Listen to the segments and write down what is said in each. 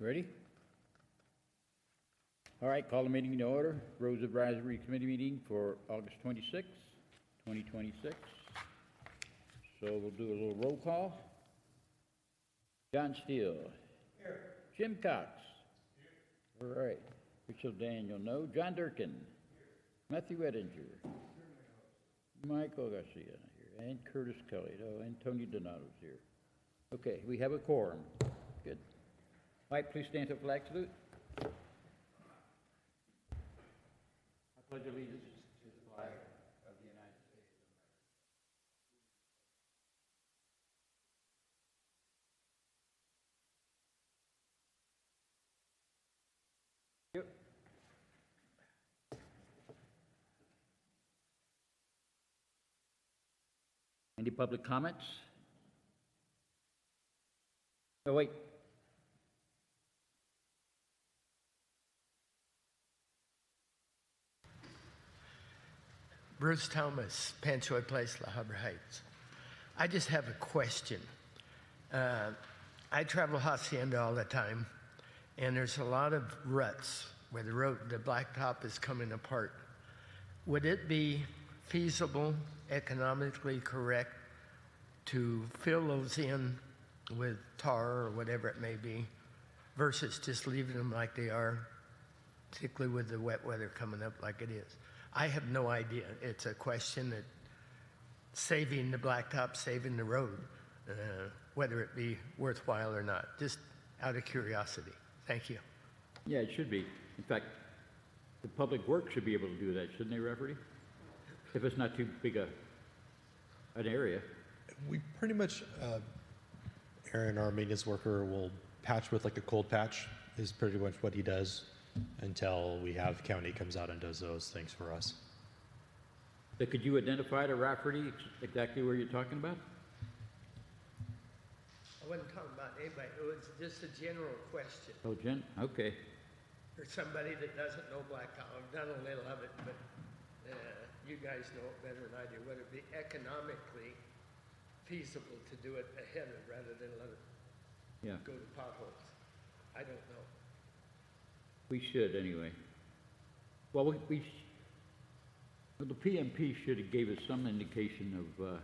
Ready? All right, call the meeting to order. Roads Advisory Committee meeting for August 26, 2026. So we'll do a little roll call. John Steele. Here. Jim Cox. Here. All right. Rachel Daniel, no. John Durkin. Here. Matthew Ettinger. Michael Garcia here. And Curtis Kelly. Oh, and Tony Donato's here. Okay, we have a quorum. Good. All right, please stand to the flag salute. I pledge allegiance to the flag of the United States of America. Yep. Any public comments? Oh, wait. Bruce Thomas, Panchoy Place, La Habra Heights. I just have a question. I travel Hacienda all the time, and there's a lot of ruts where the blacktop is coming apart. Would it be feasible, economically correct, to fill those in with tar or whatever it may be, versus just leaving them like they are, particularly with the wet weather coming up like it is? I have no idea. It's a question that saving the blacktop, saving the road, whether it be worthwhile or not, just out of curiosity. Thank you. Yeah, it should be. In fact, the public works should be able to do that, shouldn't they, referee? If it's not too big an area. We pretty much, Aaron, our maintenance worker, will patch with like a cold patch is pretty much what he does until we have county comes out and does those things for us. So could you identify to Rafferty exactly where you're talking about? I wasn't talking about anybody. It was just a general question. Oh, Jen? Okay. For somebody that doesn't know blacktop, I've done a little of it, but you guys know it better than I do. Would it be economically feasible to do it ahead of rather than let it go to potholes? I don't know. We should anyway. Well, well, the PMP should have gave us some indication of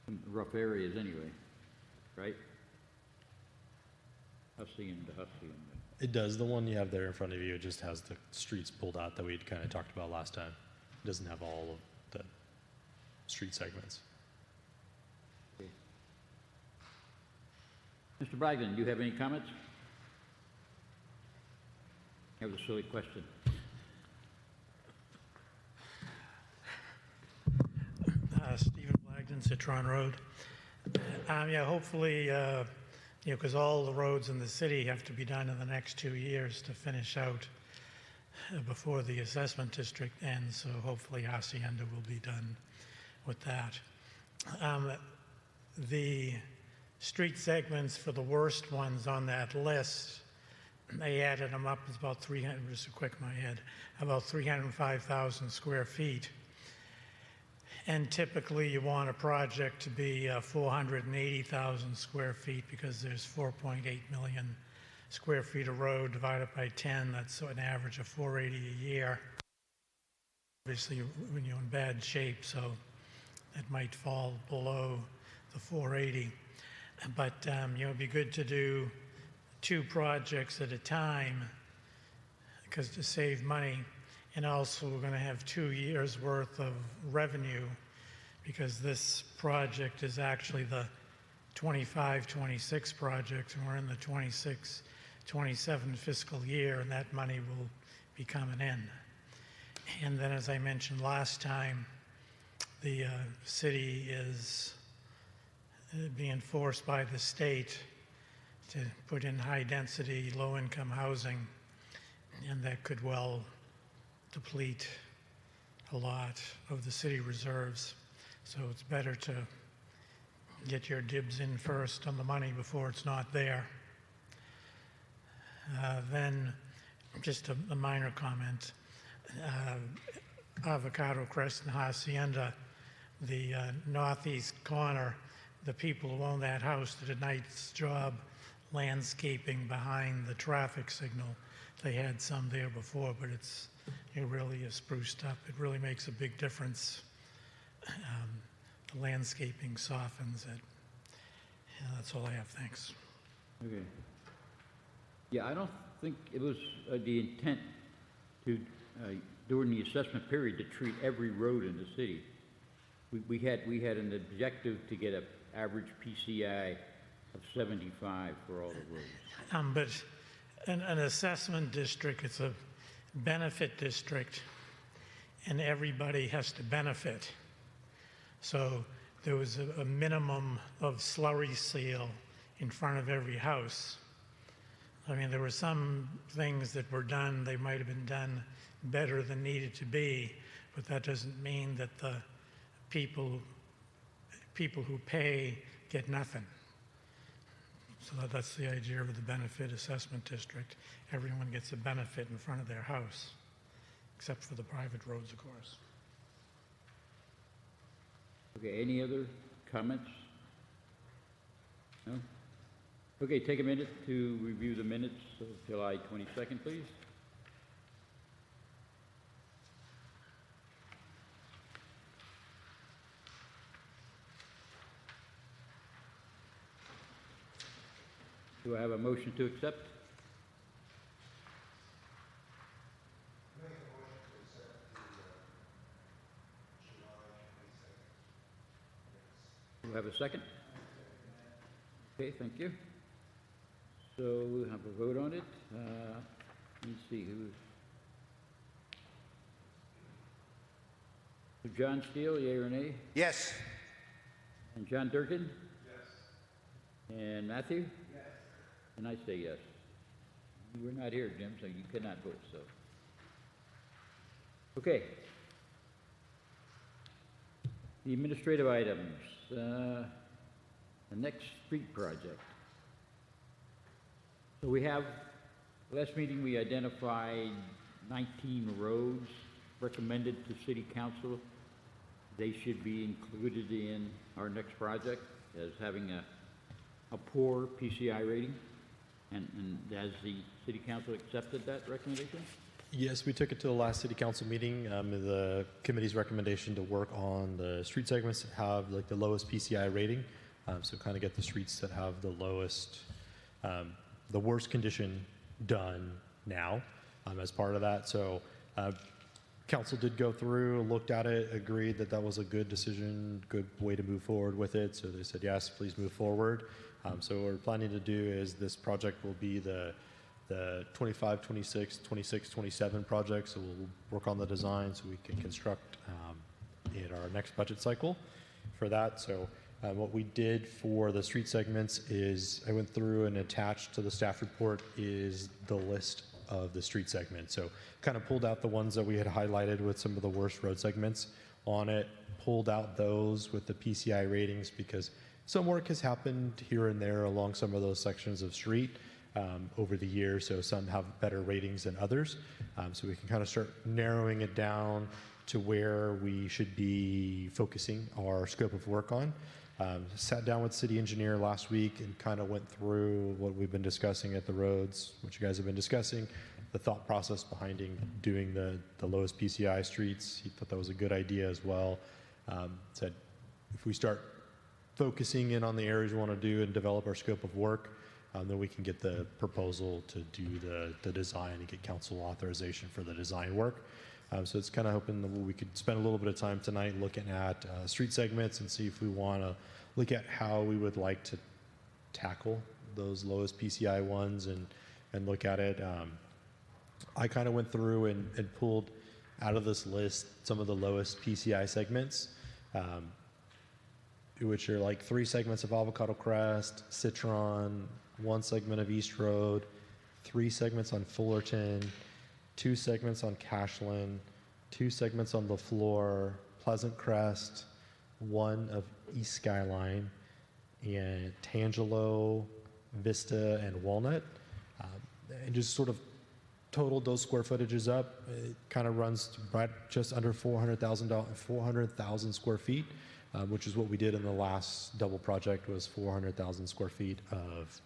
some rough areas anyway, right? Hacienda. It does. The one you have there in front of you, it just has the streets pulled out that we'd kind of talked about last time. It doesn't have all of the street segments. Okay. Mr. Bragdon, do you have any comments? That was a silly question. Stephen Blagden, Citron Road. Yeah, hopefully, because all the roads in the city have to be done in the next 2 years to finish out before the assessment district ends. So hopefully Hacienda will be done with that. The street segments for the worst ones on that list, they added them up. It's about 300, just quick in my head, about 305,000 square feet. And typically you want a project to be 480,000 square feet because there's 4.8 million square feet of road divided by 10. That's an average of 480 a year. Obviously, when you're in bad shape, so it might fall below the 480. But it'd be good to do 2 projects at a time because to save money, and also we're going to have 2 years worth of revenue because this project is actually the 25-26 project, and we're in the 26-27 fiscal year, and that money will be coming in. And then, as I mentioned last time, the city is being forced by the state to put in high-density, low-income housing, and that could well deplete a lot of the city reserves. So it's better to get your dibs in first on the money before it's not there. Then, just a minor comment. Avocado Crest and Hacienda, the northeast corner, the people who own that house did a nice job landscaping behind the traffic signal. They had some there before, but it really is spruced up. It really makes a big difference. The landscaping softens it. Yeah, that's all I have. Thanks. Okay. Yeah, I don't think it was the intent to, during the assessment period, to treat every road in the city. We had an objective to get an average PCI of 75 for all the roads. But an assessment district, it's a benefit district, and everybody has to benefit. So there was a minimum of slurry seal in front of every house. I mean, there were some things that were done, they might have been done better than needed to be, but that doesn't mean that the people who pay get nothing. So that's the idea of the benefit assessment district. Everyone gets a benefit in front of their house, except for the private roads, of course. Okay, any other comments? No? Okay, take a minute to review the minutes of July 22nd, please. Do I have a motion to accept? Do I have a second? Okay, thank you. So we'll have a vote on it. Let's see who's. John Steele, yea or nay? Yes. And John Durkin? Yes. And Matthew? Yes. And I say yes. You were not here, Jim, so you cannot vote, so. Okay. The administrative items. The next street project. So we have, last meeting we identified 19 roads recommended to City Council. They should be included in our next project as having a poor PCI rating. And has the City Council accepted that recommendation? Yes, we took it to the last city council meeting. The committee's recommendation to work on the street segments that have like the lowest PCI rating. So kind of get the streets that have the lowest, the worst condition done now as part of that. So council did go through, looked at it, agreed that that was a good decision, good way to move forward with it. So they said, yes, please move forward. So what we're planning to do is this project will be the 25, 26, 26, 27 project. So we'll work on the design so we can construct in our next budget cycle for that. So what we did for the street segments is I went through and attached to the staff report is the list of the street segments. So kind of pulled out the ones that we had highlighted with some of the worst road segments on it, pulled out those with the PCI ratings because some work has happened here and there along some of those sections of street over the years. So some have better ratings than others. So we can kind of start narrowing it down to where we should be focusing our scope of work on. Sat down with city engineer last week and kind of went through what we've been discussing at the roads, what you guys have been discussing, the thought process behind doing the lowest PCI streets. He thought that was a good idea as well. Said if we start focusing in on the areas we want to do and develop our scope of work, then we can get the proposal to do the design and get council authorization for the design work. So it's kind of hoping that we could spend a little bit of time tonight looking at street segments and see if we want to look at how we would like to tackle those lowest PCI ones and look at it. I kind of went through and pulled out of this list some of the lowest PCI segments, which are like 3 segments of Avocado Crest, Citron, 1 segment of East Road, 3 segments on Fullerton, 2 segments on Cashland, 2 segments on LaFleur, Pleasant Crest, 1 of East Skyline, and Tangelo, Vista, and Walnut. And just sort of totaled those square footages up. It kind of runs to right just under 400,000 square feet, which is what we did in the last double project was 400,000 square feet of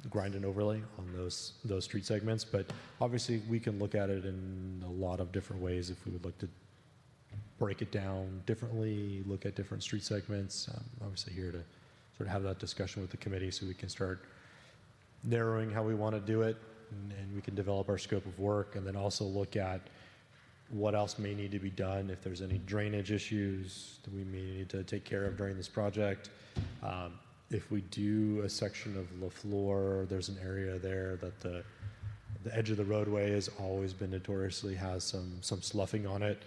grind and overlay on those street segments. But obviously, we can look at it in a lot of different ways if we would like to break it down differently, look at different street segments. Obviously, here to sort of have that discussion with the committee so we can start narrowing how we want to do it, and we can develop our scope of work, and then also look at what else may need to be done if there's any drainage issues that we may need to take care of during this project. If we do a section of LaFleur, there's an area there that the edge of the roadway has always been notoriously has some sloughing on it.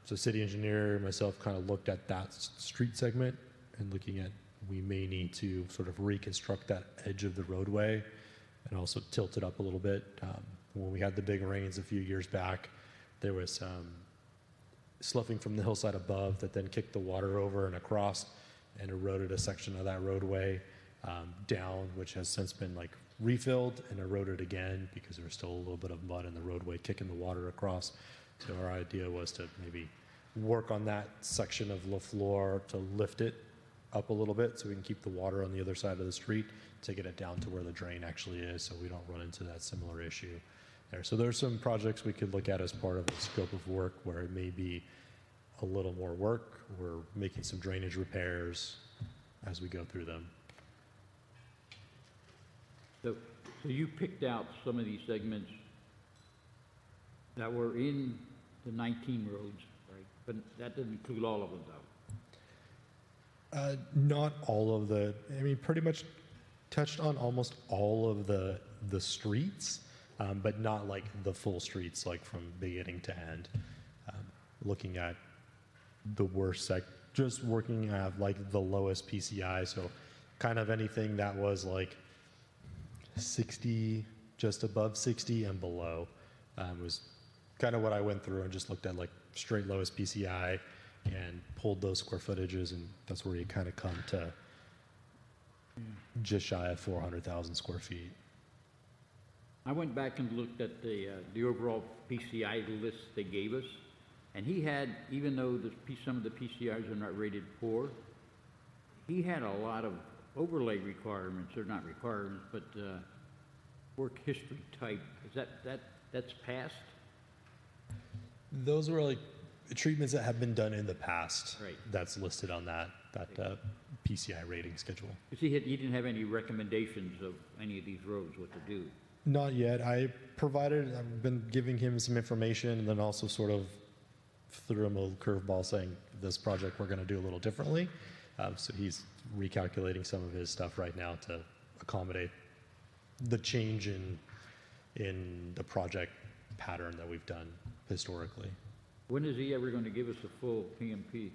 So city engineer, myself, kind of looked at that street segment and looking at we may need to sort of reconstruct that edge of the roadway and also tilt it up a little bit. When we had the big rains a few years back, there was sloughing from the hillside above that then kicked the water over and across and eroded a section of that roadway down, which has since been like refilled and eroded again because there was still a little bit of mud in the roadway kicking the water across. So our idea was to maybe work on that section of LaFleur to lift it up a little bit so we can keep the water on the other side of the street to get it down to where the drain actually is so we don't run into that similar issue there. So there's some projects we could look at as part of the scope of work where it may be a little more work. We're making some drainage repairs as we go through them. So you picked out some of these segments that were in the 19 roads, right? But that didn't include all of them, though. Not all of the, I mean, pretty much touched on almost all of the streets, but not like the full streets, like from beginning to end. Looking at the worst just working at like the lowest PCI, so kind of anything that was like 60, just above 60 and below was kind of what I went through and just looked at like straight lowest PCI and pulled those square footages, and that's where you kind of come to just shy of 400,000 square feet. I went back and looked at the overall PCI list they gave us, and he had, even though some of the PCIs are not rated poor, he had a lot of overlay requirements, or not requirements, but work history type. Is that's passed? Those were like treatments that have been done in the past. Right. That's listed on that PCI rating schedule. Because he didn't have any recommendations of any of these roads, what to do. Not yet. I've been giving him some information and then also sort of threw him a curveball saying this project we're going to do a little differently. So he's recalculating some of his stuff right now to accommodate the change in the project pattern that we've done historically. When is he ever going to give us a full PMP?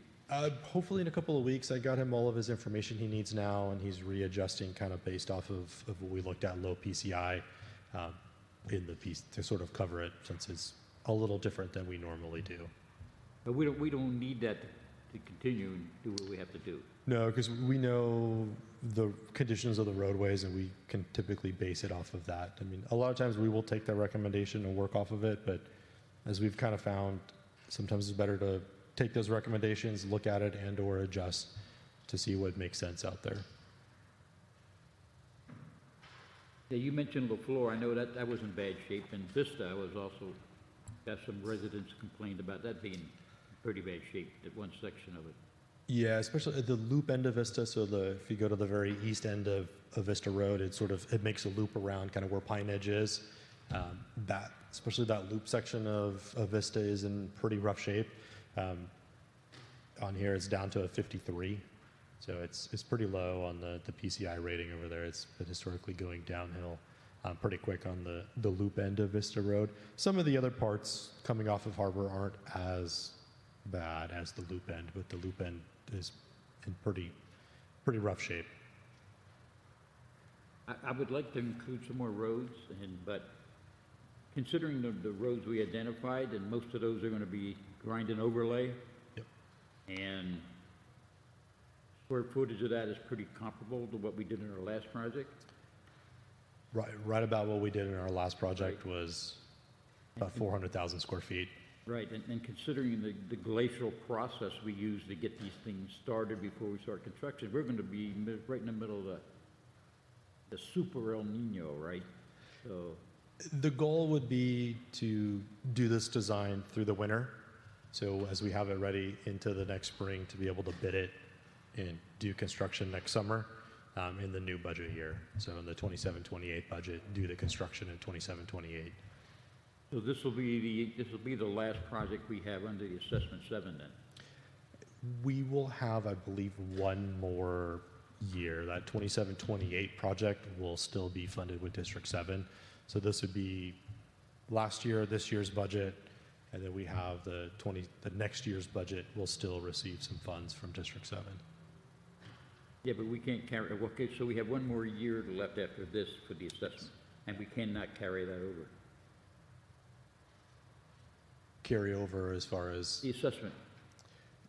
Hopefully in a couple of weeks. I got him all of his information he needs now, and he's readjusting kind of based off of what we looked at low PCI in the piece to sort of cover it, since it's a little different than we normally do. But we don't need that to continue and do what we have to do. No, because we know the conditions of the roadways, and we can typically base it off of that. I mean, a lot of times we will take that recommendation and work off of it, but as we've kind of found, sometimes it's better to take those recommendations, look at it, and or adjust to see what makes sense out there. Yeah, you mentioned LaFleur. I know that was in bad shape, and Vista was also, got some residents complained about that being in pretty bad shape, that one section of it. Yeah, especially at the loop end of Vista. So if you go to the very east end of Vista Road, it makes a loop around kind of where Pine Edge is. Especially that loop section of Vista is in pretty rough shape. On here, it's down to a 53. So it's pretty low on the PCI rating over there. It's been historically going downhill pretty quick on the loop end of Vista Road. Some of the other parts coming off of Harbor aren't as bad as the loop end, but the loop end is in pretty rough shape. I would like to include some more roads, but considering the roads we identified, and most of those are going to be grind and overlay, Yep. and square footage of that is pretty comparable to what we did in our last project. Right about what we did in our last project was about 400,000 square feet. Right, and considering the glacial process we use to get these things started before we start construction, we're going to be right in the middle of the super El Nino, right? So, The goal would be to do this design through the winter. So as we have it ready into the next spring to be able to bid it and do construction next summer in the new budget year. So in the 27-28 budget, do the construction in 27-28. so this will be the last project we have under the assessment 7 then? We will have, I believe, one more year. That 27-28 project will still be funded with District 7. So this would be last year, this year's budget, and then we have the next year's budget will still receive some funds from District 7. Yeah, but we can't carry, okay, so we have one more year left after this for the assessment, and we cannot carry that over. Carry over as far as, The assessment,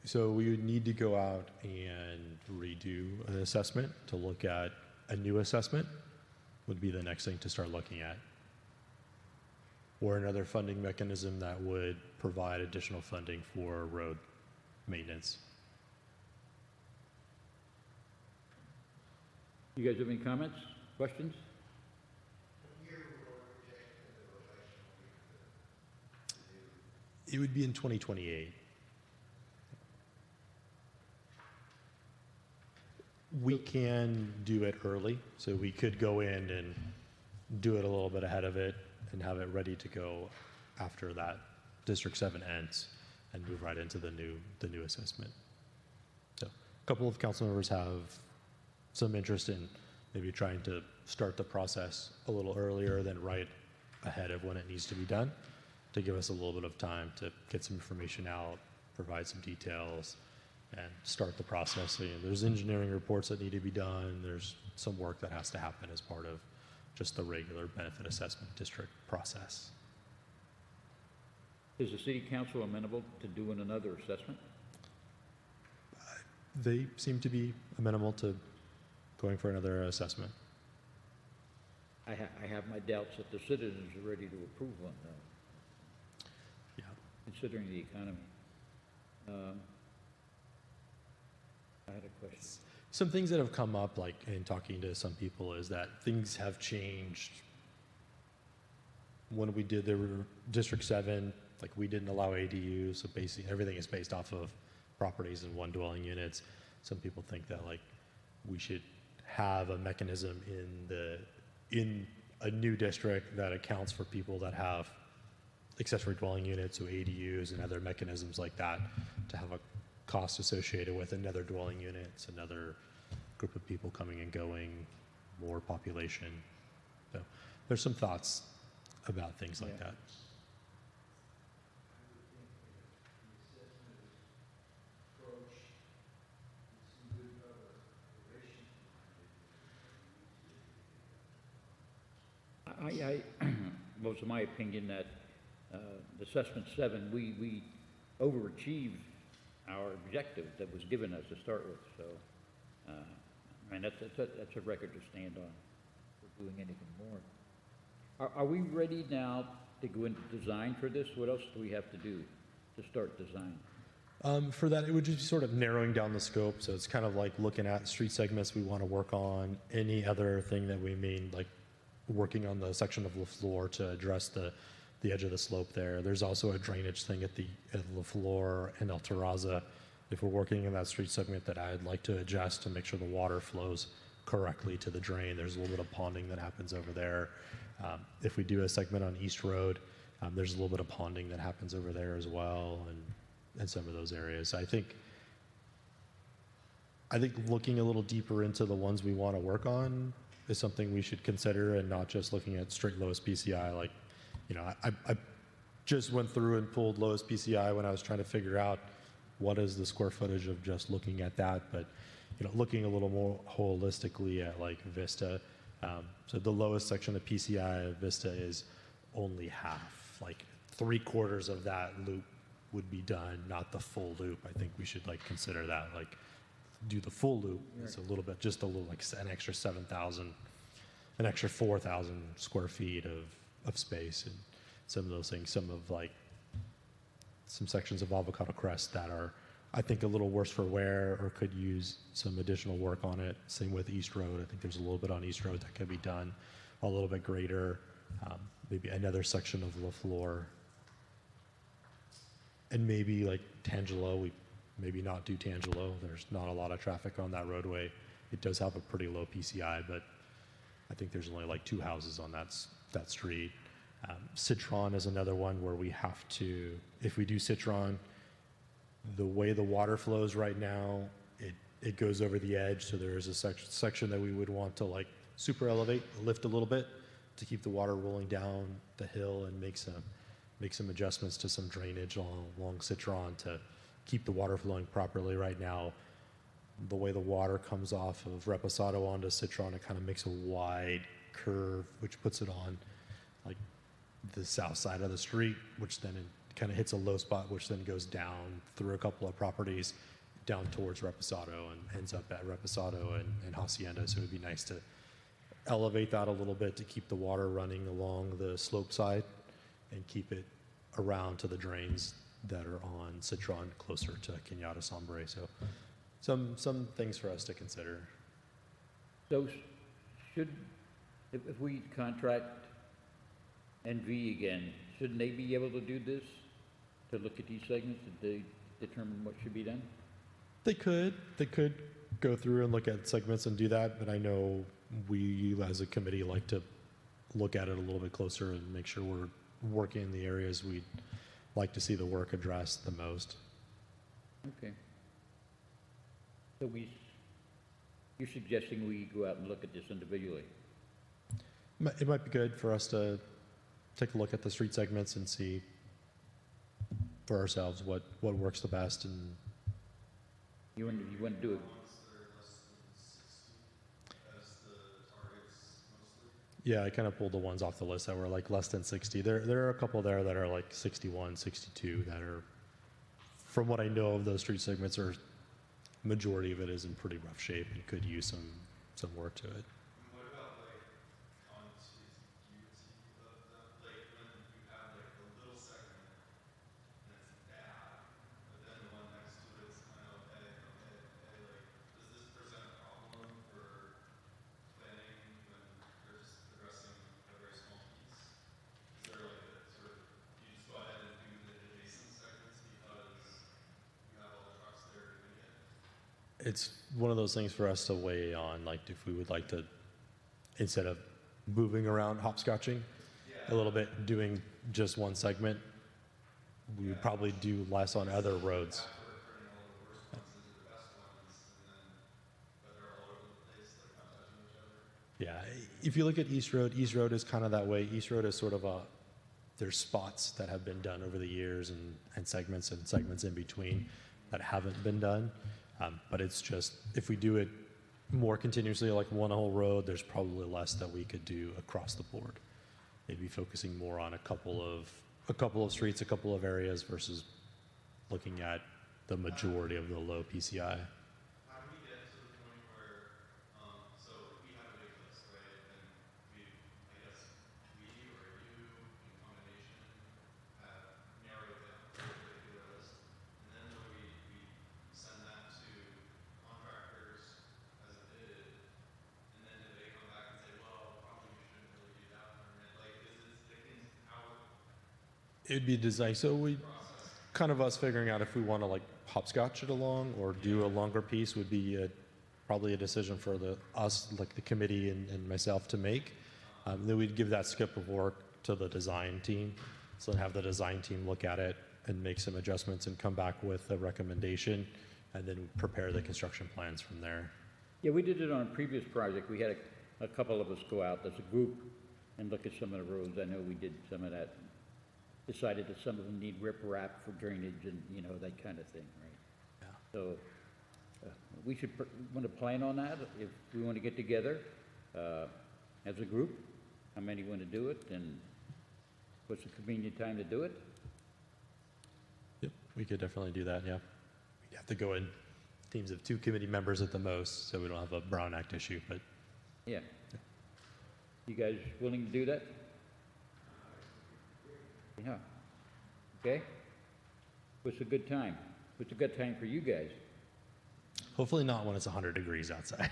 so we would need to go out and redo an assessment to look at a new assessment would be the next thing to start looking at. Or another funding mechanism that would provide additional funding for road maintenance. you guys have any comments, questions? It would be in 2028. We can do it early, so we could go in and do it a little bit ahead of it and have it ready to go after that District 7 ends and move right into the new assessment. So a couple of council members have some interest in maybe trying to start the process a little earlier than right ahead of when it needs to be done to give us a little bit of time to get some information out, provide some details, and start the process. So, there's engineering reports that need to be done. There's some work that has to happen as part of just the regular benefit assessment district process. Is the city council amenable to doing another assessment? They seem to be amenable to going for another assessment. I have my doubts that the citizens are ready to approve one, though, Yeah. considering the economy. I had a question. Some things that have come up, like in talking to some people, is that things have changed. When we did the District 7, like we didn't allow ADUs, so basically everything is based off of properties and one dwelling units. Some people think that like we should have a mechanism in a new district that accounts for people that have accessory dwelling units, so ADUs and other mechanisms like that, to have a cost associated with another dwelling units, another group of people coming and going, more population. So there's some thoughts about things like Yeah. that. Well, it's my opinion that the assessment 7, we overachieved our objective that was given us to start with. So, I mean, that's a record to stand on for doing anything more. Are we ready now to go into design for this? What else do we have to do to start design? For that, it would just be sort of narrowing down the scope. So it's kind of like looking at street segments we want to work on, any other thing that we mean, like working on the section of LaFleur to address the edge of the slope there. There's also a drainage thing at LaFleur and El Terraza. If we're working in that street segment that I'd like to adjust to make sure the water flows correctly to the drain, there's a little bit of ponding that happens over there. If we do a segment on East Road, there's a little bit of ponding that happens over there as well, and some of those areas. I think looking a little deeper into the ones we want to work on is something we should consider, and not just looking at straight lowest PCI. Like, I just went through and pulled lowest PCI when I was trying to figure out what is the square footage of just looking at that, but looking a little more holistically at like Vista. So the lowest section of PCI of Vista is only half, like 3/4 of that loop would be done, not the full loop. I think we should like consider that, like do the full loop. It's a little bit, just a little, like an extra 7,000, an extra 4,000 square feet of space, and some of those things, some of like some sections of Avocado Crest that are I think a little worse for wear or could use some additional work on it. Same with East Road. I think there's a little bit on East Road that could be done a little bit greater. Maybe another section of LaFleur. And maybe like Tangelo, we maybe not do Tangelo. There's not a lot of traffic on that roadway. It does have a pretty low PCI, but I think there's only like 2 houses on that street. Citron is another one where we have to, if we do Citron, the way the water flows right now, it goes over the edge. So there is a section that we would want to like super elevate, lift a little bit to keep the water rolling down the hill and make some adjustments to some drainage along Citron to keep the water flowing properly. Right now, the way the water comes off of Reposado onto Citron, it kind of makes a wide curve, which puts it on like the south side of the street, which then it kind of hits a low spot, which then goes down through a couple of properties down towards Reposado and ends up at Reposado and Hacienda. So it would be nice to elevate that a little bit to keep the water running along the slope side and keep it around to the drains that are on Citron closer to Cañada Sombre. So some things for us to consider. So if we contract NV again, shouldn't they be able to do this, to look at these segments, and they determine what should be done? They could go through and look at segments and do that, but I know we as a committee like to look at it a little bit closer and make sure we're working in the areas we'd like to see the work addressed the most. Okay. So you're suggesting we go out and look at this individually? It might be good for us to take a look at the street segments and see for ourselves what works the best. And You want to do it? yeah, I kind of pulled the ones off the list that were like less than 60. There are a couple there that are like 61, 62 that are, from what I know of those street segments, are majority of it is in pretty rough shape and could use some work to it. What about like contiguity of the, like when you have like a little segment and it's bad, but then the one next to it is kind of okay, like does this present a problem for planning when they're just addressing a very small piece? Is there like a sort of, you just go ahead and do the adjacent segments because you have all the trucks there doing it? It's one of those things for us to weigh on, like if we would like to, instead of moving around hopscotching a little bit, doing just one segment, we would probably do less on other roads. Yeah, if you look at East Road is kind of that way. East Road is sort of there's spots that have been done over the years and segments in between that haven't been done. But it's just, if we do it more continuously, like one whole road, there's probably less that we could do across the board. Maybe focusing more on a couple of streets, a couple of areas versus looking at the majority of the low PCI. How do we get to the point where, so we have a big list, right? And we, I guess, we or you in combination have narrowed down a pretty particular list. And then when we send that to contractors as a bid, and then do they come back and say, well, probably we shouldn't really do that one, right? Like, is it sticking how It'd be designed, so we, kind of us figuring out if we want to like hopscotch it along or do a longer piece would be probably a decision for us, like the committee and myself to make. Then we'd give that scope of work to the design team. So then have the design team look at it and make some adjustments and come back with a recommendation and then prepare the construction plans from there. Yeah, we did it on a previous project. We had a couple of us go out as a group and look at some of the roads. I know we did some of that. Decided that some of them need riprap for drainage and, you know, that kind of thing, right? Yeah. So we should want to plan on that if we want to get together as a group. How many want to do it and what's a convenient time to do it? Yep, we could definitely do that, yeah. We'd have to go in teams of 2 committee members at the most, so we don't have a Brown Act issue, but Yeah. You guys willing to do that? Yeah. Okay. What's a good time? What's a good time for you guys? Hopefully not when it's 100 degrees outside.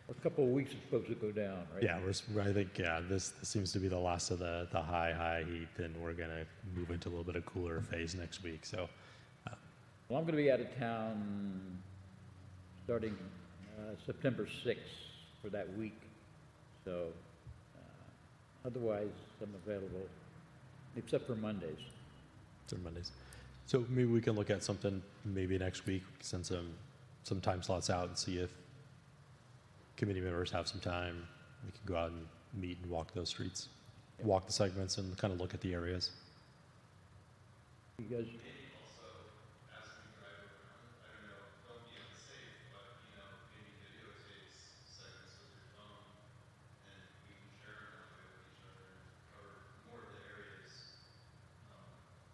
A couple of weeks it's supposed to go down, right? Yeah, I think this seems to be the last of the high heat, and we're gonna move into a little bit of cooler phase next week. So Well, I'm going to be out of town starting September 6th for that week. So otherwise, I'm available, except for Mondays. through Mondays. So maybe we can look at something maybe next week, send some time slots out and see if committee members have some time. We can go out and meet and walk those streets, walk the segments, and kind of look at the areas. You guys, Maybe also, as we drive around, I don't know, don't be unsafe, but, you know, maybe videotape segments with your phone, and we can share them that way with each other, and cover more of the areas,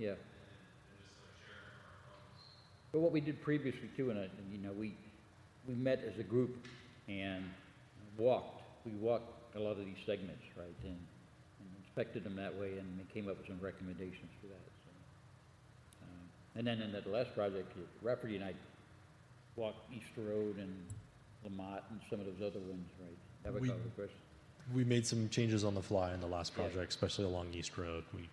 yeah. and just like sharing from our phones. But what we did previously too, and you know, we met as a group and walked. We walked a lot of these segments, right, and inspected them that way, and they came up with some recommendations for that. So, and then in that last project, Rafferty and I walked East Road and Lamont and some of those other ones, right? Have a We- couple of questions. We made some changes on the fly in the last Yeah. project, especially along East Road. We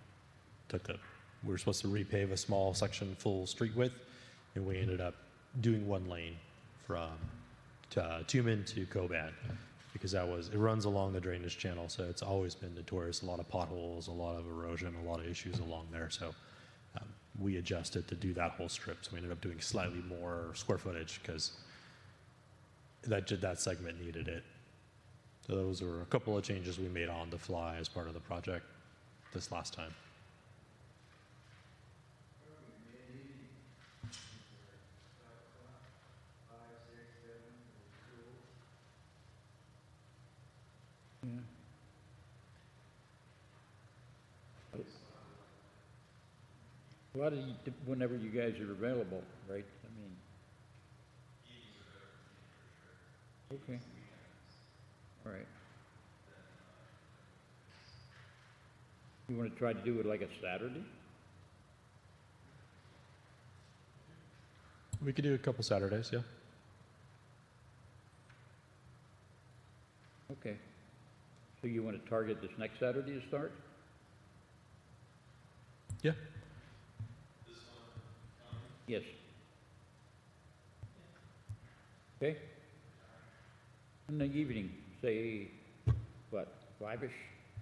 were supposed to repave a small section full street width, and we ended up doing one lane from Tuman to Coban, because it runs along the drainage channel, so it's always been notorious. A lot of potholes, a lot of erosion, a lot of issues along there. So we adjusted to do that whole strip. So we ended up doing slightly more square footage because that segment needed it. So those were a couple of changes we made on the fly as part of the project this last time. A lot of whenever you guys are available, right? I mean. Okay. All right. You want to try to do it like a Saturday? We could do a couple Saturdays, yeah. Okay. So you want to target this next Saturday to start? Yeah. Yes. Okay. In the evening, say, what, 5-ish?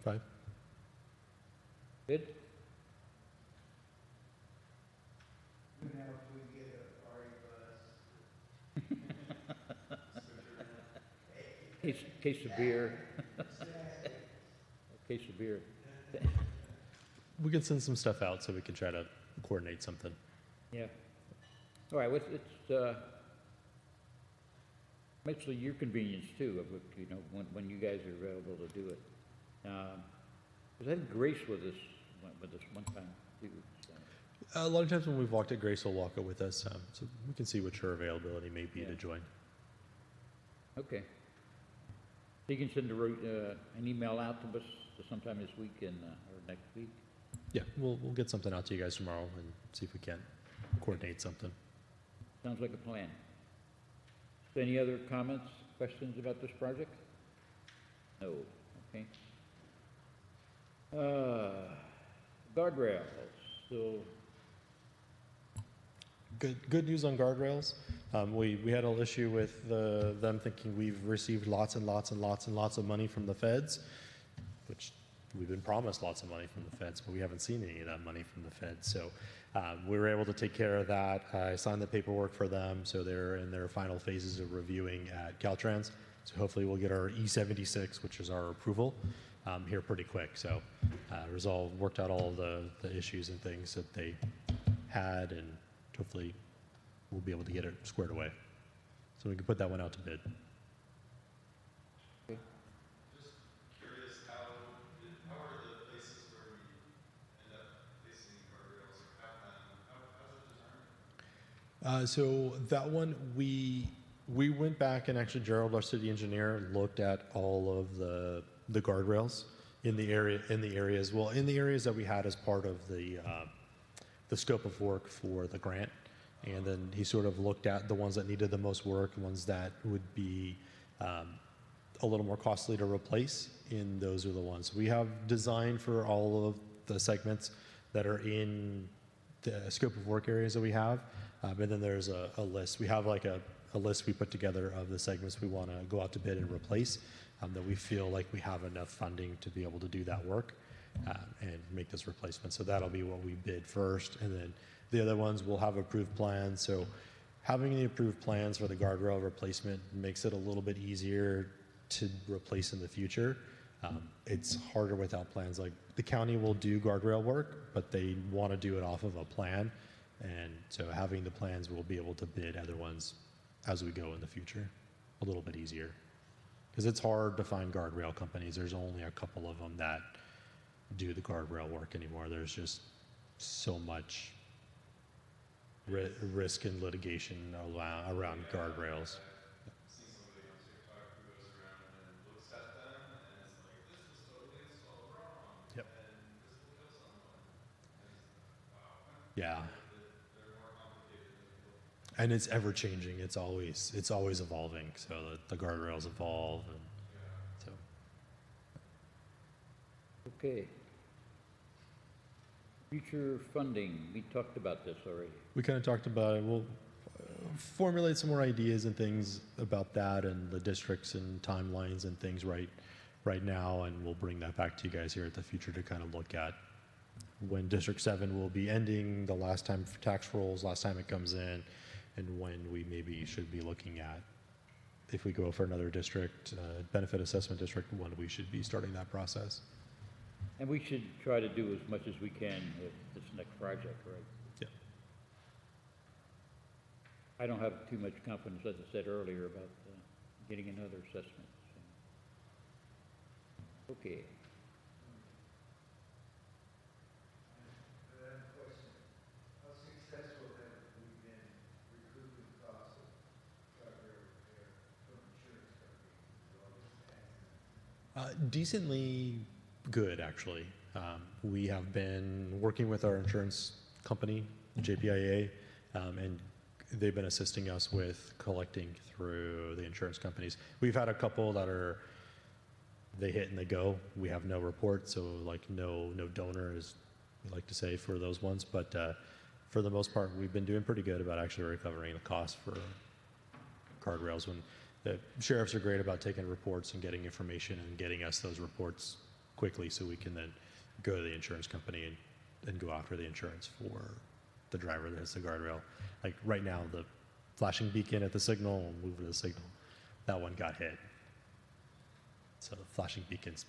5. Good? Case of beer. Case of beer. We can send some stuff out so we can try to coordinate something. Yeah. All right, it's mostly your convenience too, of, you know, when you guys are available to do it. Because I think Grace with us one time too. So. A lot of times when we've walked it, Grace will walk it with us, so we can see what her availability may be to join. Okay. So you can send an email out to us sometime this week or next week. Yeah, we'll get something out to you guys tomorrow and see if we can coordinate something. Sounds like a plan. Any other comments, questions about this project? No. Okay. Guardrails. Still. Good news on guardrails. We had an issue with them thinking we've received lots and lots and lots and lots of money from the feds, which we've been promised lots of money from the feds, but we haven't seen any of that money from the feds. So we were able to take care of that. I signed the paperwork for them, so they're in their final phases of reviewing at Caltrans. So hopefully we'll get our E76, which is our approval, here pretty quick. So worked out all the issues and things that they had, and hopefully we'll be able to get it squared away. So we can put that one out to bid. Okay. Just curious, how are the places where we end up placing guardrails or have them, how's it determined? So that one, we went back and actually Gerald, our city engineer, looked at all of the guardrails in the areas that we had as part of the the scope of work for the grant. And then he sort of looked at the ones that needed the most work, ones that would be a little more costly to replace, and those are the ones. We have designed for all of the segments that are in the scope of work areas that we have, and then there's a list. We have like a list we put together of the segments we want to go out to bid and replace, that we feel like we have enough funding to be able to do that work and make this replacement. So that'll be what we bid first, and then the other ones will have approved plans. So having the approved plans for the guardrail replacement makes it a little bit easier to replace in the future. It's harder without plans. Like the county will do guardrail work, but they want to do it off of a plan. And so having the plans, we'll be able to bid other ones as we go in the future a little bit easier. Because it's hard to find guardrail companies. There's only a couple of them that do the guardrail work anymore. There's just so much risk and litigation around guardrails. See somebody on TikTok who goes around and looks at them and is like, this was totally installed wrong. Yep. And this will kill someone. And it's like, wow. Yeah. They're more complicated than people. And it's ever changing. It's always evolving. So the guardrails evolve, and so. Okay. Future funding, we talked about this already. We kind of talked about it. We'll formulate some more ideas and things about that and the districts and timelines and things right now, and we'll bring that back to you guys here at the future to kind of look at when District 7 will be ending, the last time for tax rolls, last time it comes in, and when we maybe should be looking at, if we go for another district, benefit assessment district, when we should be starting that process. And we should try to do as much as we can with this next project, right? Yeah. I don't have too much confidence, as I said earlier, about getting another assessment. So. Okay. Decently good, actually. We have been working with our insurance company, JPIA, and they've been assisting us with collecting through the insurance companies. We've had a couple that are, they hit and they go. We have no report, so like no donor, as we like to say, for those ones. But for the most part, we've been doing pretty good about actually recovering the cost for guardrails. When the sheriffs are great about taking reports and getting information and getting us those reports quickly, so we can then go to the insurance company and go after the insurance for the driver that hits the guardrail. Like right now, the flashing beacon at the signal, move to the signal, that one got hit. So the flashing beacons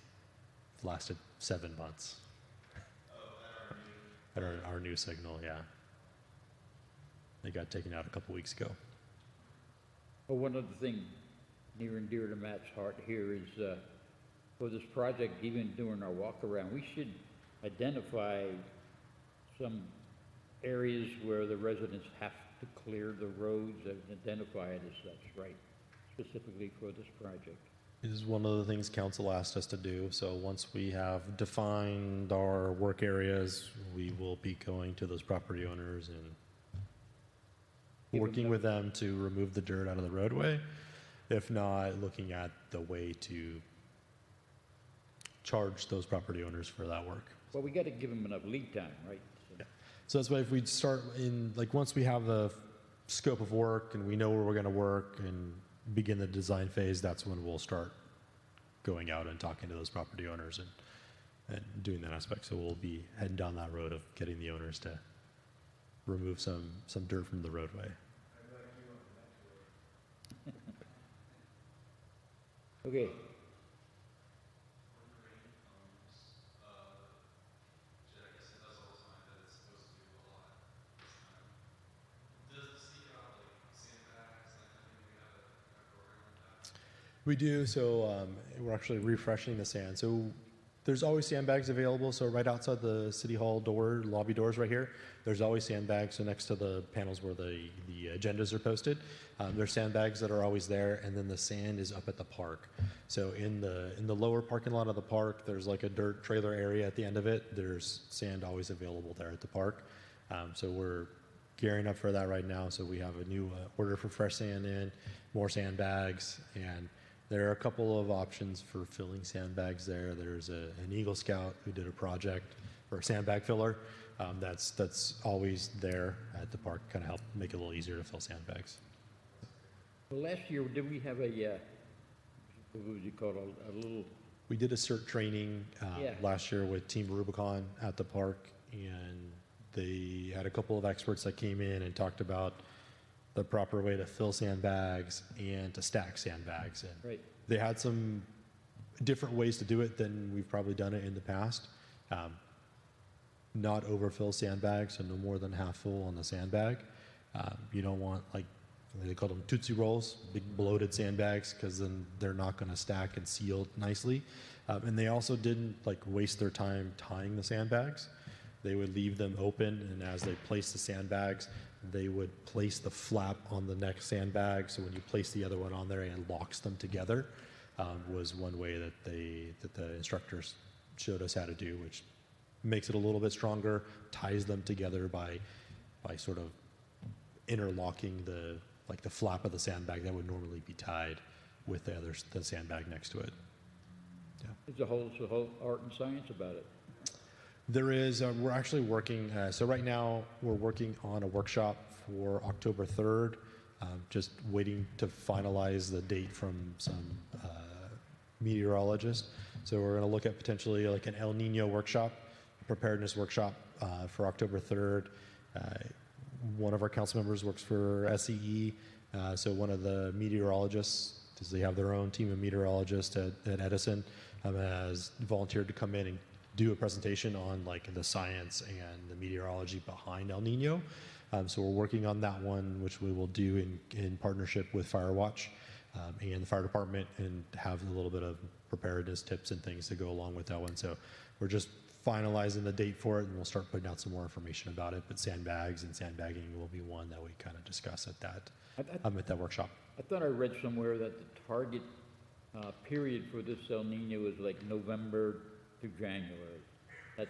lasted 7 months. At our new signal, yeah. They got taken out a couple weeks ago. Well, one other thing near and dear to Matt's heart here is for this project, even during our walk around, we should identify some areas where the residents have to clear the roads and identify it as such, right? Specifically for this project. This is one of the things council asked us to do. So once we have defined our work areas, we will be going to those property owners and working with them to remove the dirt out of the roadway. If not, looking at the way to charge those property owners for that work. Well, we got to give them enough lead time, right? So. Yeah. So that's why if we start in, like once we have the scope of work and we know where we're going to work and begin the design phase, that's when we'll start going out and talking to those property owners and doing that aspect. So we'll be heading down that road of getting the owners to remove some dirt from the roadway. Okay. We do, so we're actually refreshing the sand. So there's always sandbags available. So right outside the city hall door, lobby doors right here, there's always sandbags. So next to the panels where the agendas are posted, there's sandbags that are always there. And then the sand is up at the park. So in the lower parking lot of the park, there's like a dirt trailer area at the end of it. There's sand always available there at the park. So we're gearing up for that right now. So we have a new order for fresh sand in, more sandbags, and there are a couple of options for filling sandbags there. There's an Eagle Scout who did a project for a sandbag filler. That's always there at the park, kind of help make it a little easier to fill sandbags. Well, last year, did we have a, what would you call it, a little, We did a CERT training Yeah. last year with Team Rubicon at the park, and they had a couple of experts that came in and talked about the proper way to fill sandbags and to stack sandbags. And right, they had some different ways to do it than we've probably done it in the past. Not overfill sandbags, so no more than half full on the sandbag. You don't want, like, they call them Tootsie Rolls, big bloated sandbags, because then they're not going to stack and seal nicely. And they also didn't like waste their time tying the sandbags. They would leave them open, and as they place the sandbags, they would place the flap on the next sandbag. So when you place the other one on there, it locks them together. Was one way that the instructors showed us how to do, which makes it a little bit stronger, ties them together by sort of interlocking the flap of the sandbag that would normally be tied with the sandbag next to it. Yeah. it's a whole art and science about it. There is, we're actually working, so right now we're working on a workshop for October 3rd, just waiting to finalize the date from some meteorologists. So we're going to look at potentially like an El Nino workshop, preparedness workshop for October 3rd. One of our council members works for SEE, so one of the meteorologists, because they have their own team of meteorologists at Edison, has volunteered to come in and do a presentation on like the science and the meteorology behind El Nino. So we're working on that one, which we will do in partnership with Firewatch and the fire department, and have a little bit of preparedness tips and things to go along with that one. So we're just finalizing the date for it, and we'll start putting out some more information about it. But sandbags and sandbagging will be one that we kind of discuss at that workshop. I thought I read somewhere that the target period for this El Nino is like November to January. That's,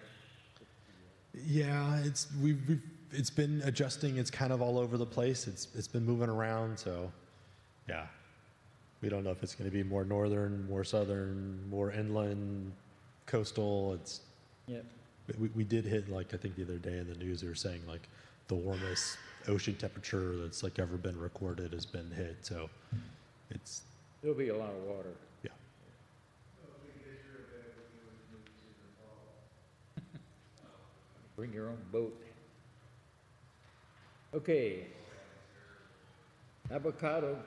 Yeah, it's been adjusting. It's kind of all over the place. It's been moving around. So, yeah, we don't know if it's going to be more northern, more southern, more inland, coastal. yeah, We did hit, like, I think the other day in the news they were saying like the warmest ocean temperature that's like ever been recorded has been hit. So it's, there'll be a lot of water. yeah. Bring your own boat. Okay. Avocado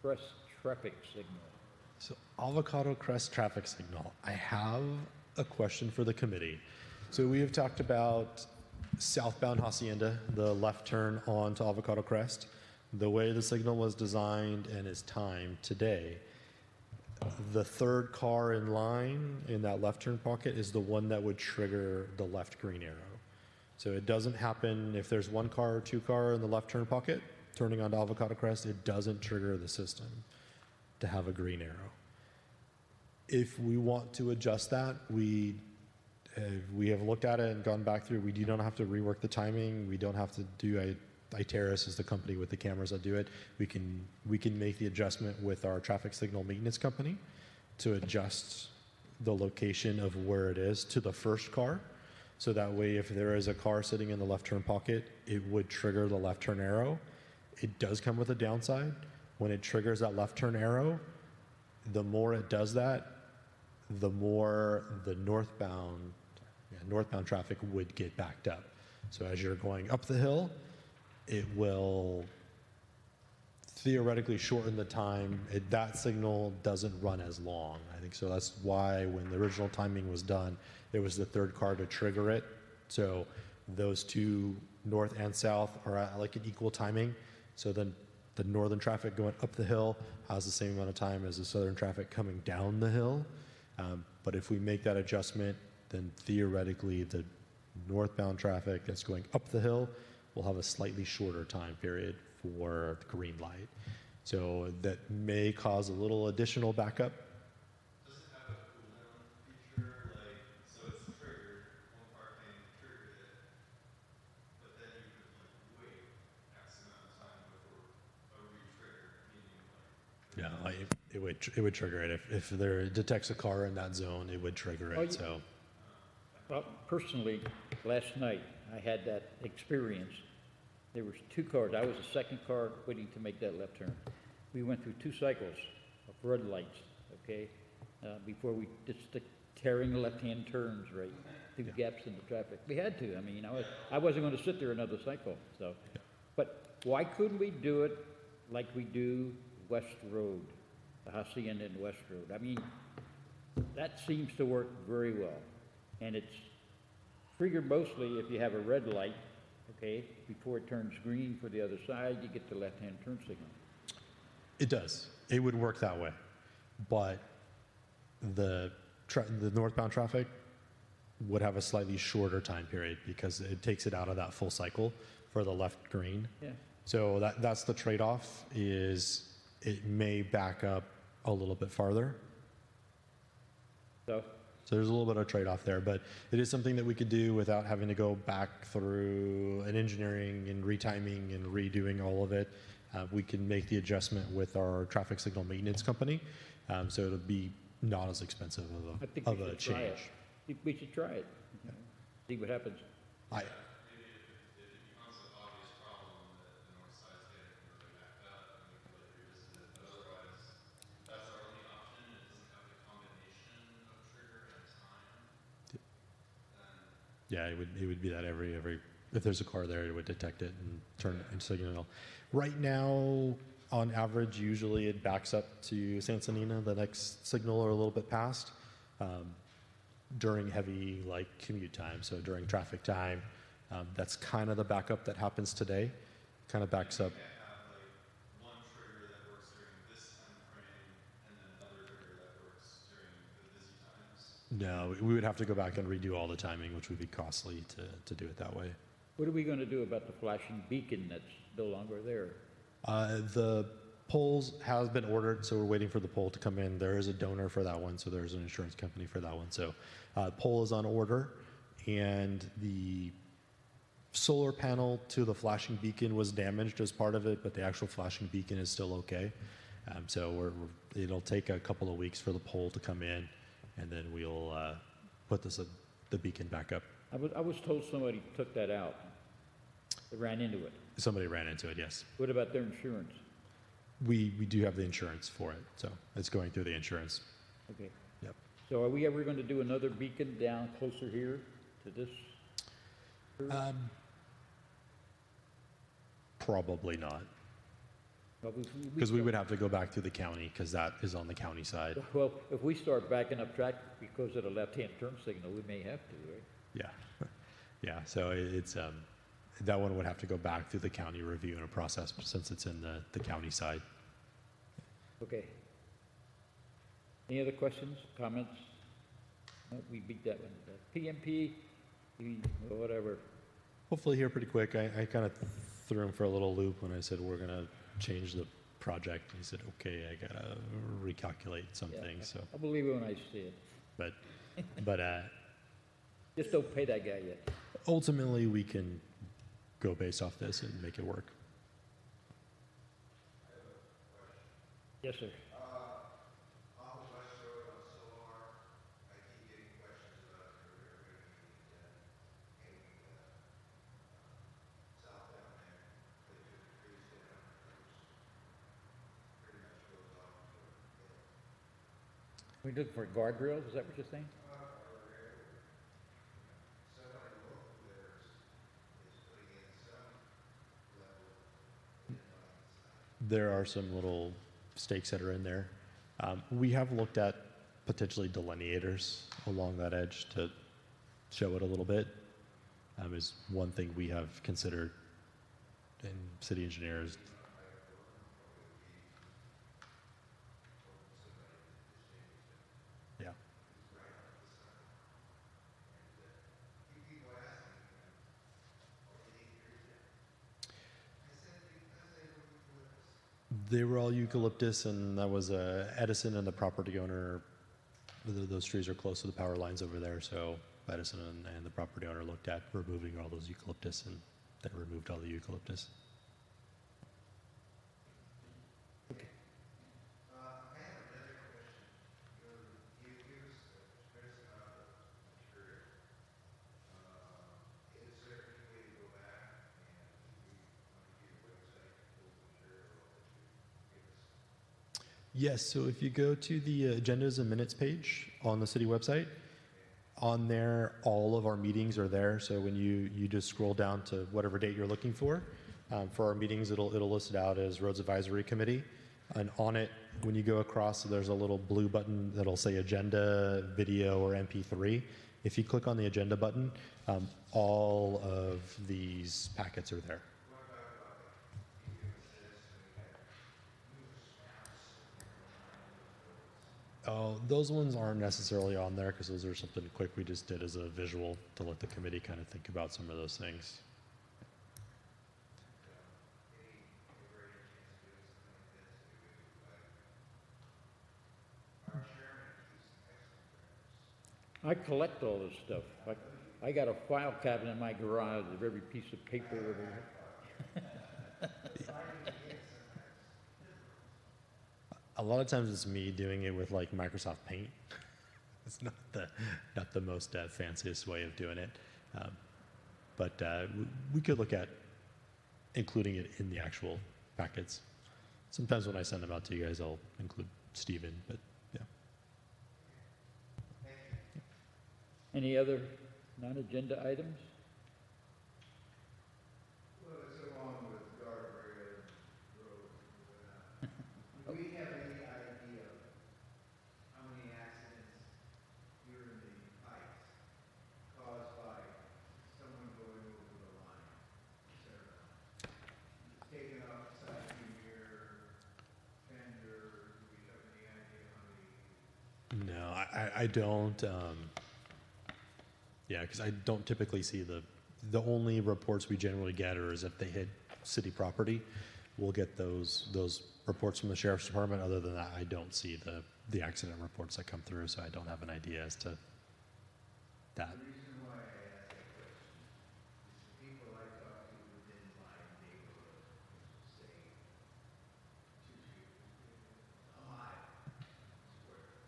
Crest traffic signal. So Avocado Crest traffic signal. I have a question for the committee. So we have talked about southbound Hacienda, the left turn onto Avocado Crest. The way the signal was designed and is timed today, the third car in line in that left turn pocket is the one that would trigger the left green arrow. So it doesn't happen if there's one car or two car in the left turn pocket turning onto Avocado Crest, it doesn't trigger the system to have a green arrow. If we want to adjust that, we have looked at it and gone back through. We do not have to rework the timing. We don't have to do Iteris is the company with the cameras that do it. We can make the adjustment with our traffic signal maintenance company to adjust the location of where it is to the first car. So that way, if there is a car sitting in the left turn pocket, it would trigger the left turn arrow. It does come with a downside. When it triggers that left turn arrow, the more it does that, the more the northbound traffic would get backed up. So as you're going up the hill, it will theoretically shorten the time. That signal doesn't run as long. I think so. That's why when the original timing was done, it was the third car to trigger it. So those two, north and south, are at like an equal timing. So then the northern traffic going up the hill has the same amount of time as the southern traffic coming down the hill. But if we make that adjustment, then theoretically the northbound traffic that's going up the hill will have a slightly shorter time period for the green light. So that may cause a little additional backup. Does it have a cooldown feature? Like, so it's triggered, one car came, triggered it, but it would trigger it. If there detects a car in that zone, it would trigger it, so. Well, personally, last night, I had that experience. There was two cars. I was the second car waiting to make that left turn. We went through 2 cycles of red lights, okay, before we just tearing left-hand turns right through gaps in the traffic. We had to. I mean, I wasn't going to sit there another cycle. So, but why couldn't we do it like we do West Road, the Hacienda and West Road? I mean, that seems to work very well, and it's triggered mostly if you have a red light, okay, before it turns green for the other side, you get the left-hand turn signal. It does. It would work that way, but the northbound traffic would have a slightly shorter time period because it takes it out of that full cycle for the left green. Yeah. So that's the trade-off. Is it may back up a little bit farther. So, So there's a little bit of trade-off there, but it is something that we could do without having to go back through an engineering and retiming and redoing all of it. We can make the adjustment with our traffic signal maintenance company, so it'll be not as expensive I think of we a should try it. change. We should try it. See what happens. I, Maybe if it becomes an obvious problem that the north side's getting really backed up, and we could like revisit it, but otherwise, that's our only option, it doesn't have the combination of trigger and time, then yeah, it would be that every if there's a car there, it would detect it and turn and signal. Right now, on average, usually it backs up to Sansanina, the next signal, or a little bit past. During heavy like commute time, so during traffic time, that's kind of the backup that happens today. Kind of backs up. have like one trigger that works during this time frame, and then another trigger that works during the busy times. No, we would have to go back and redo all the timing, which would be costly to do it that way. What are we going to do about the flashing beacon that's no longer there? The poles has been ordered, so we're waiting for the pole to come in. There is a donor for that one, so there's an insurance company for that one. So pole is on order, and the solar panel to the flashing beacon was damaged as part of it, but the actual flashing beacon is still okay. So it'll take a couple of weeks for the pole to come in, and then we'll put the beacon back up. I was told somebody took that out. They ran into it. Somebody ran into it, yes. What about their insurance? We do have the insurance for it, so it's going through the insurance. Okay. Yep. So are we ever going to do another beacon down closer here to this? Probably not, Well, because we would have to go back to the county, because that is on the county side. Well, if we start backing up track because of the left-hand turn signal, we may have to, right? Yeah, yeah. So it's that one would have to go back through the county review and a process since it's in the county side. Okay. Any other questions, comments? No, we beat that one. PMP, whatever. Hopefully here pretty quick. I kind of threw him for a little loop when I said we're going to change the project. He said, okay, I got to recalculate some Yeah, things. So, I'll believe it when I see it. but Just don't pay that guy yet. ultimately we can go based off this and make it work. Yes, sir. On the West Road on Solar, I keep getting questions about if we're going to need any south down there. They took the trees down, pretty much goes off to a hill. We looking for guardrails, is that what you're saying? Somebody local there is putting in some level of There are some little stakes that are in there. We have looked at potentially delineators along that edge to show it a little bit. Is one thing we have considered, and city engineers. Yeah. They were all eucalyptus, and that was Edison and the property owner. Those trees are close to the power lines over there, so Edison and the property owner looked at removing all those eucalyptus, and they removed all the eucalyptus. I have a Yes, so if you go to the agendas and minutes page on the city website, on there, all of our meetings are there. So when you just scroll down to whatever date you're looking for our meetings, it'll list it out as Roads Advisory Committee. And on it, when you go across, there's a little blue button that'll say Agenda, Video, or MP3. If you click on the Agenda button, all of these packets are there. Oh, those ones aren't necessarily on there because those are something quick we just did as a visual to let the committee kind of think about some of those things. I collect all this stuff. I got a file cabinet in my garage of every piece of paper. A lot of times it's me doing it with like Microsoft Paint. It's not the most fanciest way of doing it, but we could look at including it in the actual packets. Sometimes when I send them out to you guys, I'll include Steven, but yeah. Any other non-agenda items? Well, it's along with guardrail roads and whatnot. Do we have any idea how many accidents here in the heights caused by someone going over the line, et cetera? Taking off the side of your mirror, fender, do we have any idea how many? No, I don't. Yeah, because I don't typically see the only reports we generally get are is if they hit city property. We'll get those reports from the sheriff's department. Other than that, I don't see the accident reports that come through, so I don't have an idea as to that. The reason why I ask that question is the people I talk to within my neighborhood, say, a mile square,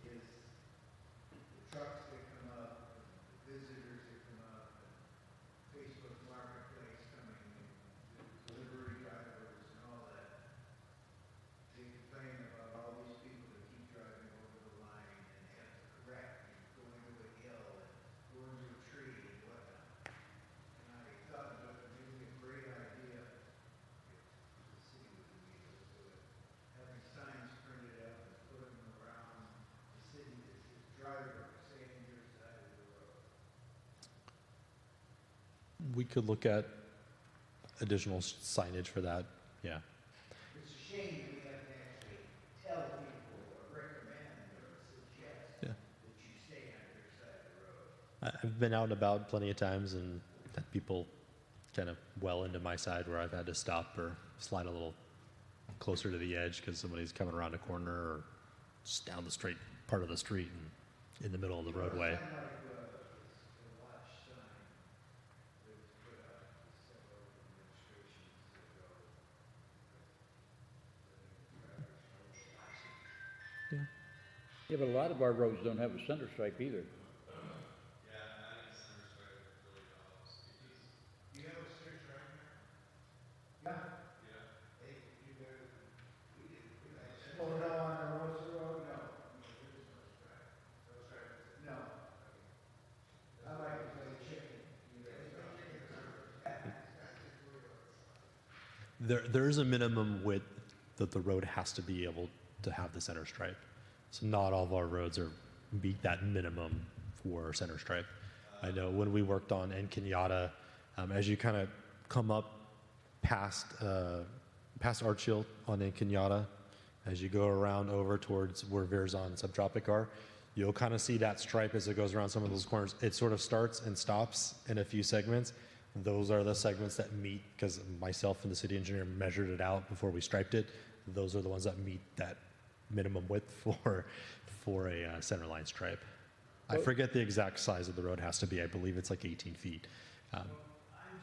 is the trucks that come up, and the visitors that come up, and Facebook Marketplace coming, and the delivery drivers and all that. They complain about all these people that keep driving over the line and have to correct and go into a hill and go into a tree and whatnot. And I thought it would be a great idea if the city would be able to do it. Having signs printed up and put them around the city that says driver, stay on your side of the road. We could look at additional signage for that. Yeah. It's a shame that we have to actually tell people or recommend or suggest Yeah. that you stay on your side of the road. I've been out and about plenty of times and had people kind of well into my side where I've had to stop or slide a little closer to the edge because somebody's coming around a corner or just down the straight part of the street and in the middle of the roadway. It's a watch sign that was put out several administrations ago. Yeah, but a lot of our roads don't have a center stripe either. Yeah, adding a center stripe really helps because, You have a search right now? Yeah. yeah, Hey, you better, we did. Slow down on the Rosa Road? No. There is no stripe. No stripe? No. I like to play chicken. There is a minimum width that the road has to be able to have the center stripe. So not all of our roads meet that minimum for center stripe. I know when we worked on Kenyatta, as you kind of come up past Archfield on Kenyatta, as you go around over towards where Verzon and Subtropic are, you'll kind of see that stripe as it goes around some of those corners. It sort of starts and stops in a few segments. Those are the segments that meet, because myself and the city engineer measured it out before we striped it. Those are the ones that meet that minimum width for a center line stripe. I forget the exact size of the road has to be. I believe it's like 18 feet. I'm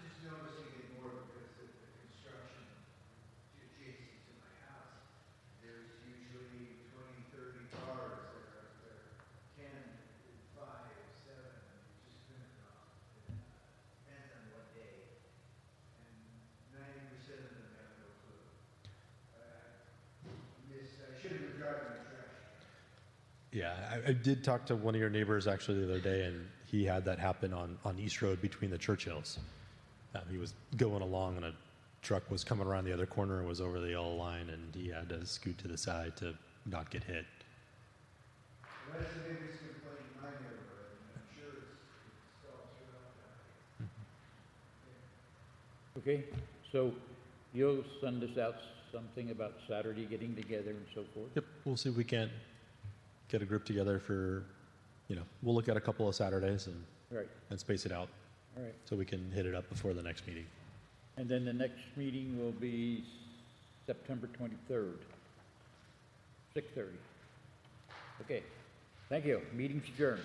just noticing it more because of the construction adjacent to my house. There's usually 20, 30 cars that are 10, 5, 7, just depends on what day. And 90% of them have no clue. Miss Yeah, I did talk to one of your neighbors actually the other day, and he had that happen on East Road between the Churchills. He was going along, and a truck was coming around the other corner and was over the yellow line, and he had to scoot to the side to not get hit. That's the biggest complaint in my neighborhood, and I'm sure it's all throughout. Okay, so you'll send us out something about Saturday getting together and so forth? Yep, we'll see if we can't get a group together for, we'll look at a couple of Saturdays Right, and space it out all right. so we can hit it up before the next meeting. And then the next meeting will be September 23rd, 6:30. Okay, thank you. Meeting's adjourned.